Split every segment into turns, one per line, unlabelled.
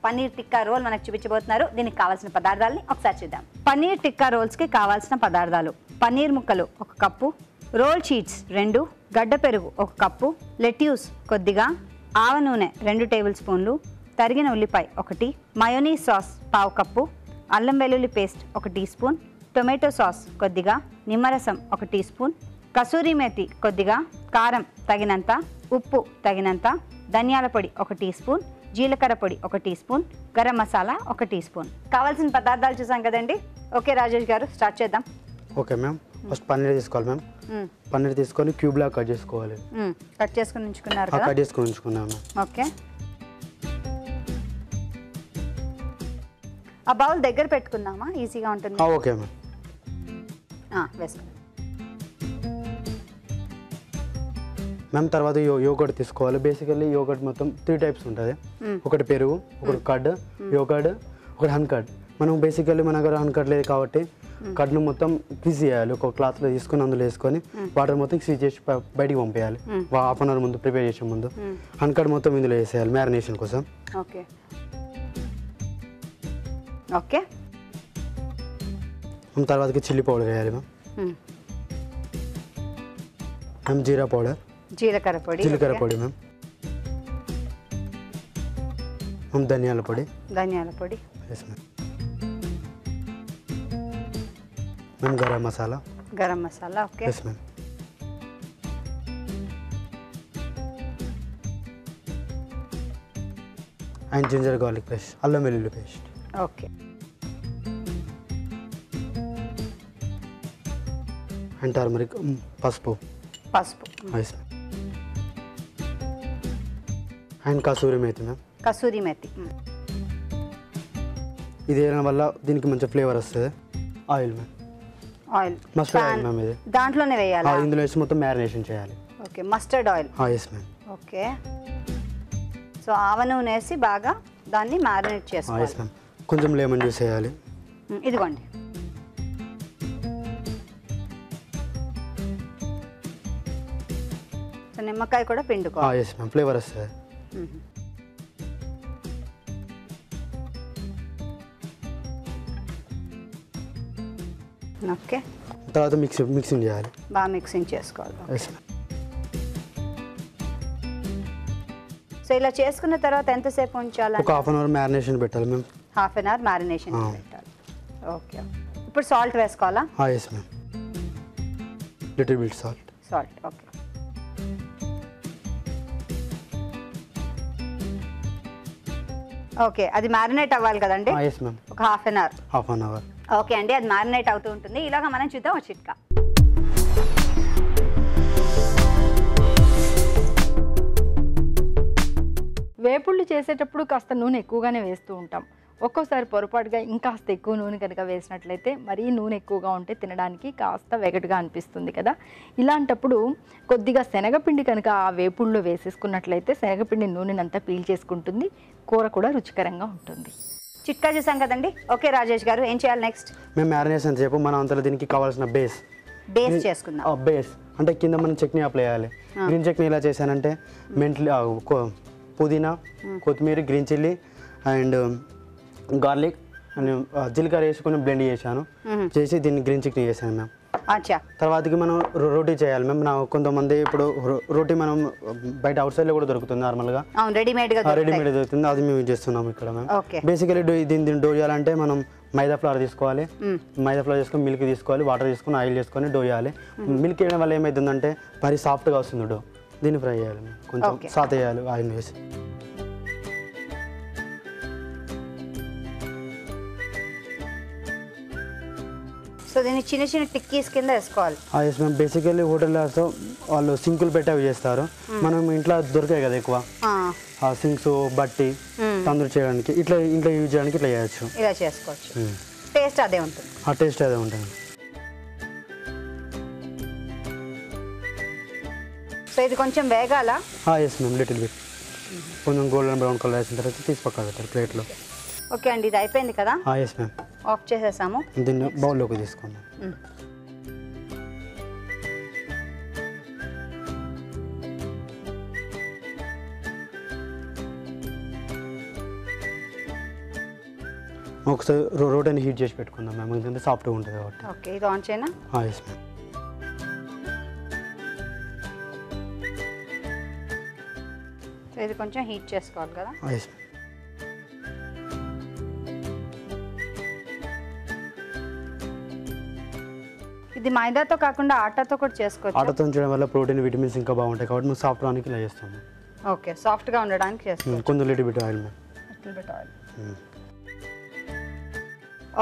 Paneer tikka role మనకు చూపించబోతున్నారు. దీనికి కావాల్సిన పదార్థాలని ఒకసారి చూద్దాం. పన్నీర్ టిక్కా రోల్స్కి కావాల్సిన పదార్థాలు: పన్నీర్ ముక్కలు 1 కప్పు, రోల్ షీట్స్ 2, గడ్డ పెరుగు 1 కప్పు, లెట్యూస్ కొద్దిగా, ఆవ నూనె 2 టేబుల్ స్పూన్లు, తరిగిన ఉల్లిపాయ 1, మయోనీస్ సాస్ 1/2 కప్పు, అల్లం వెల్లుల్లి paste 1 teaspoon, tomato sauce కొద్దిగా, నిమ్మరసం 1 టీ స్పూన్, కసూరి మేతి కొద్దిగా, కారం తగినంత, ఉప్పు తగినంత, ధనియాల పొడి 1 టీ స్పూన్, జీలకర్ర పొడి 1 teaspoon, garam masala 1 teaspoon. కావాల్సిన పదార్థాలు చూసాం కదండి. ఓకే రాజేష్ గారు, స్టార్ట్ చేద్దాం.
ఓకే మ్యామ్, ఫస్ట్ పన్నీర్ తీసుకోవాలి మ్యామ్. పన్నీర్ తీసుకొని క్యూబ్లా కట్ చేసుకోవాలి.
కట్ చేసుకుని ఉంచుకున్నారు కదా?
కట్ చేసుకొని ఉంచుకున్నాము.
ఓకే, ఆ బౌల్ దగ్గర పెట్టుకుందామా, ఈజీగా ఉంటుంది.
ఓకే మ్యామ్,
వేసుకుందాం
మ్యామ్. తర్వాత యోగర్ట్ తీసుకోవాలి. బేసికల్లీ యోగర్ట్ మొత్తం 3 టైప్స్ ఉంటుంది. ఒకటి పెరుగు, ఒకటి కర్డ్, యోగర్ట్, ఒకటి హన్కర్డ్. మనం బేసికల్లీ మన దగ్గర హన్కర్డ్ లేదు కాబట్టి కర్డ్ను మొత్తం క్విజ్ చేయాలి. ఒక క్లాత్లో తీసుకొని అందులో వేసుకొని వాటర్ మొత్తం క్విజ్ చేసి బయటికి పంపేయాలి. హాఫ్ అన్ అవర్ ముందు ప్రిపేర్ చేసే ముందు హన్కర్డ్ మొత్తం ఇందులో వేసేయాలి మ్యారినేషన్ కోసం.
ఓకే ఓకే
తర్వాతకి చిల్లీ పౌడర్ వేయాలి మ్యామ్. మ్యామ్ జీరా పౌడర్,
జీలకర్ర పొడి
మ్యామ్. మ్యామ్ ధనియాల పొడి, yes ma'am. Ma'am garam masala,
okay,
yes ma'am. And ginger garlic paste, అల్లం వెల్లుల్లి పేస్ట్,
ఓకే.
అండ్ టర్మరిక్, పసుపు, yes ma'am. And kasuri methi ma'am. ఇది వేయడం వల్ల దీనికి మంచి ఫ్లేవర్ వస్తుంది. Oil ma'am, mustard oil ma'am. ఇది
దాంట్లోనే వేయాలి,
ఇందులో వేసి మొత్తం మ్యారినేషన్ చేయాలి.
Okay, mustard oil,
yes ma'am.
Okay. So ఆవ నూనె వేసి బాగా దాన్ని మ్యారినేట్ చేసుకోవాలి.
Yes ma'am. కొంచెం లెమన్ జ్యూస్ వేయాలి.
ఇదిగోండి. సో నిమ్మకాయ కూడా పిండుకోవాలి.
ఎస్ మ్యామ్, ఫ్లేవర్ వస్తుంది.
ఓకే,
తర్వాత మిక్సింగ్ చేయాలి,
బాగా మిక్సింగ్ చేసుకోవాలి.
Yes ma'am.
సో ఇలా చేసుకున్న తర్వాత ఎంతసేపు ఉంచాలి?
ఒక హాఫ్ అన్ అవర్ మ్యారినేషన్ పెట్టాలి ma'am.
Half an hour marination పెట్టాలి. ఓకే, ఇప్పుడు సాల్ట్ వేసుకోవాలా?
Yes ma'am, little bit salt.
Okay. Okay, అది మ్యారినేట్ అవ్వాలి కదండి?
ఎస్ మ్యామ్,
ఒక హాఫ్ అన్ అవర్. ఓకే అండి, అది మ్యారినేట్ అవుతూ ఉంటుంది. ఇలాగా మనం చూద్దాం ఒక చిట్కా.
వేపుళ్ళు చేసేటప్పుడు కాస్త నూనె ఎక్కువగానే వేస్తూ ఉంటాం. ఒక్కోసారి పొరపాటుగా ఇంకాస్త ఎక్కువ నూనె కనుక వేసినట్లయితే మరీ నూనె ఎక్కువగా ఉంటే తినడానికి కాస్త వెగటుగా అనిపిస్తుంది కదా. ఇలాంటప్పుడు కొద్దిగా శనగపిండి కనుక ఆ వేపుళ్ళలో వేసేసుకున్నట్లయితే శనగపిండి నూనెనంతా పీల్చేసుకుంటుంది, కూర కూడా రుచికరంగా ఉంటుంది.
చిట్కా చూసాం కదండి. ఓకే రాజేష్ గారు, ఏం చేయాలి నెక్స్ట్?
మేము మ్యారినేషన్ చెప్పు మన అంతలో దీనికి కావాల్సిన బేస్
చేసుకుందాం.
బేస్ అంటే కింద మనం చట్నీ అప్లై చేయాలి. గ్రీన్ చట్నీ ఎలా చేశానంటే మెంట్లీ, పుదీనా, కొత్తిమీర, green chilli and garlic and జీలకర్ర వేసుకొని బ్లెండ్ చేసి దీన్ని గ్రీన్ చట్నీ చేశాను మ్యామ్. తర్వాతకి మనం రోటీ చేయాలి మ్యామ్. కొంతమంది ఇప్పుడు రోటీ మనం బయట అవుట్ సైడ్లో కూడా దొరుకుతుంది నార్మల్గా, రెడీమేడ్ దొరుకుతుంది, అది మేము చేస్తున్నాం ఇక్కడ మ్యామ్. బేసికలీ దీన్ని డో చేయాలంటే మనం మైదా ఫ్లవర్ తీసుకోవాలి. మైదా ఫ్లవర్ తీసుకొని మిల్క్ తీసుకోవాలి, వాటర్ తీసుకొని ఆయిల్ చేసుకొని డో చేయాలి. మిల్క్ వేయడం వల్ల ఏమవుతుందంటే మరీ సాఫ్ట్గా వస్తుంది డో. దీన్ని ఫ్రై చేయాలి, కొంచెం సాత్ వేయాలి ఆయిల్ వేసి.
సో దీన్ని చిన్న చిన్న టిక్కీస్ కింద వేసుకోవాలి.
Yes ma'am. బేసికల్లీ హోటల్లో వాళ్ళు సింకులు పెట్టి అవి చేస్తారు. మనం ఇంట్లో దొరికాయి కదా ఎక్కువ సింక్స్, బట్టి తందూరి చేయడానికి, ఇట్లా ఇంట్లో యూజ్ చేయడానికి ఇట్లా చేయొచ్చు,
ఇలా చేసుకోవచ్చు. టేస్ట్ అదే ఉంటుంది.
టేస్ట్ అదే ఉంటుంది.
సో ఇది కొంచెం వేగాలా?
Yes ma'am, little bit. కొంచెం గోల్డెన్ బ్రౌన్ కలర్ వేసిన తర్వాత తీసి పక్కన పెట్టాలి ప్లేట్లో.
ఓకే అండి, ఇది అయిపోయింది కదా?
ఎస్ మ్యామ్,
ఆఫ్ చేసేసాము.
దీన్ని బౌల్లోకి తీసుకుందాం. ఒకసారి రోటీని హీట్ చేసి పెట్టుకుందాం మ్యామ్, ఎందుకంటే సాఫ్ట్గా ఉంటుంది కాబట్టి.
ఓకే, ఇది ఆన్ చేయనా?
Yes ma'am.
సో ఇది కొంచెం హీట్ చేసుకోవాలి కదా.
Yes ma'am.
ఇది మైదాతో కాకుండా ఆటాతో కూడా చేసుకోవచ్చు.
ఆటతో చేయడం వల్ల ప్రోటీన్ విటమిన్స్ ఇంకా బాగుంటాయి కాబట్టి మేము సాఫ్ట్ రానికి ఇలా చేస్తాము.
ఓకే, సాఫ్ట్గా ఉండడానికి చేసుకోవచ్చు.
కొంచెం little bit oil ma'am.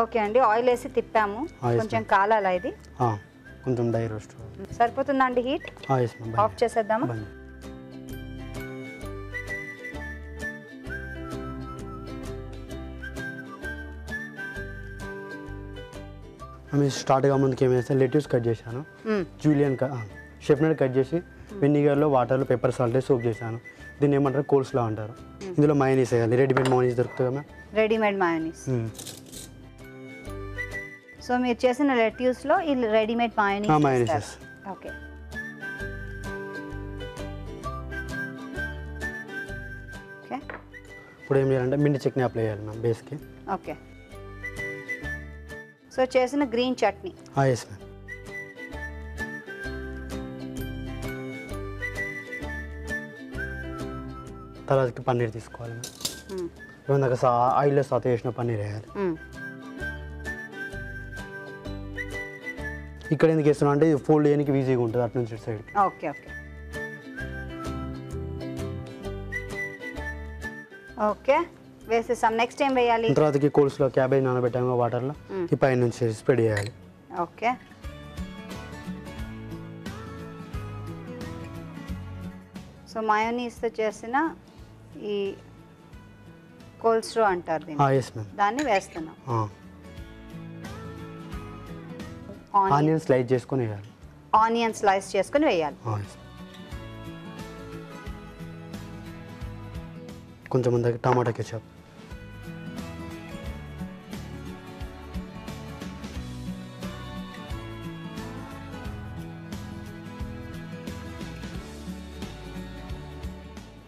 Okay అండి, ఆయిల్ వేసి తిప్పాము, కొంచెం కాలాలా ఇది?
కొంచెం డ్రై రోస్ట్.
సరిపోతుందా అండి హీట్?
Yes ma'am.
ఆఫ్ చేసేద్దామా?
మేము స్టార్ట్గా ముందుకు ఏం చేస్తాను, లెట్యూస్ కట్ చేశాను, జూలియన్ షెఫ్నట్ కట్ చేసి వెనిగర్లో వాటర్లో పెప్పర్ సాల్ట్ వేసి సోప్ చేశాను. దీన్ని ఏమంటారు, కోల్స్లా అంటారు. ఇందులో మయోనీస్ వేయాలి, రెడీమేడ్ మయోనీస్ దొరుకుతుంది కదా మ్యామ్.
Readymade mayonnaise. సో మీరు చేసిన లెట్యూస్లో ఈ రెడీమేడ్ మయోనీస్. Okay, okay.
ఇప్పుడు ఏం చేయాలంటే మిండి చట్నీ అప్లై చేయాలి మ్యామ్ బేస్కి.
ఓకే, సో చేసిన గ్రీన్ చట్నీ.
Yes ma'am. తర్వాతకి పన్నీర్ తీసుకోవాలి మ్యామ్. ఇందాక ఆయిల్లో సాతే చేసిన పన్నీర్ వేయాలి. ఇక్కడ ఎందుకు వేస్తున్నాం అంటే ఫోల్డ్ చేయడానికి ఈజీగా ఉంటుంది అటు నుంచి సైడ్.
Okay, okay, okay. వేసేసాం. నెక్స్ట్ ఏం వేయాలి?
తర్వాతకి కోల్స్లో క్యాబేజ్ నానబెట్టాము వాటర్లో, ఈ పైన నుంచి స్ప్రెడ్ చేయాలి.
ఓకే, సో మయోనీస్తో చేసిన ఈ కోల్స్ట్రో అంటారు దీన్ని.
Yes ma'am.
దాన్ని వేస్తున్నాం.
ఆనియన్ స్లైస్ చేసుకొని వేయాలి.
ఆనియన్ స్లైస్ చేసుకొని వేయాలి.
కొంచెం ముందుకి టమాటా కెచప్,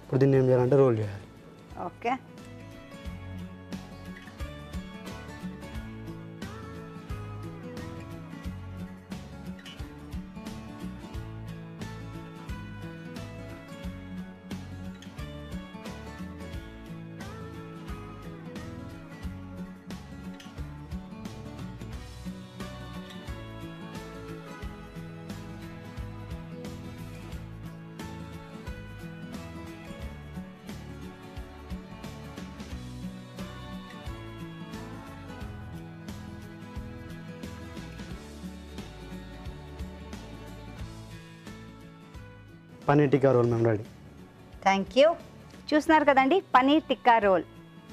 ఇప్పుడు దీన్ని ఏం చేయాలంటే రోల్ చేయాలి.
ఓకే,
పన్నీర్ టిక్కా రోల్ మేము రెడీ.
Thank you. చూస్తున్నారు కదండి పన్నీర్ టిక్కా రోల్.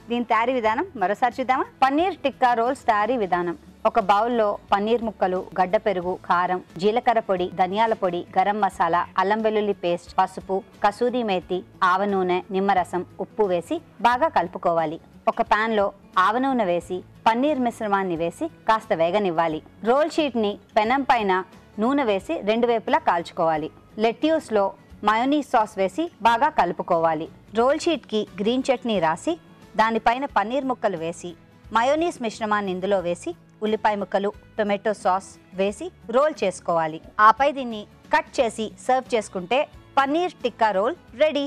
దీని తయారీ విధానం మరోసారి చూద్దామా? పన్నీర్ టిక్కా రోల్స్ తయారీ విధానం: ఒక బౌల్లో పన్నీర్ ముక్కలు, గడ్డ పెరుగు, కారం, జీలకర్ర పొడి, ధనియాల పొడి, గరం మసాలా, అల్లం వెల్లుల్లి పేస్ట్, పసుపు, కసూరి మేతి, ఆవ నూనె, నిమ్మరసం, ఉప్పు వేసి బాగా కలుపుకోవాలి. ఒక పాన్ లో ఆవ నూనె వేసి పన్నీర్ మిశ్రమాన్ని వేసి కాస్త వేగనివ్వాలి. రోల్ షీట్ ని పెనం పైన నూనె వేసి రెండు వైపులా కాల్చుకోవాలి. లెట్యూస్ లో మయోనీస్ సాస్ వేసి బాగా కలుపుకోవాలి. రోల్ షీట్ కి గ్రీన్ చట్నీ రాసి దానిపైన పన్నీర్ ముక్కలు వేసి మయోనీస్ మిశ్రమాన్ని ఇందులో వేసి ఉల్లిపాయ ముక్కలు, టొమాటో సాస్ వేసి రోల్ చేసుకోవాలి. ఆపై దీన్ని కట్ చేసి సర్వ్ చేసుకుంటే పన్నీర్ టిక్కా రోల్ రెడీ.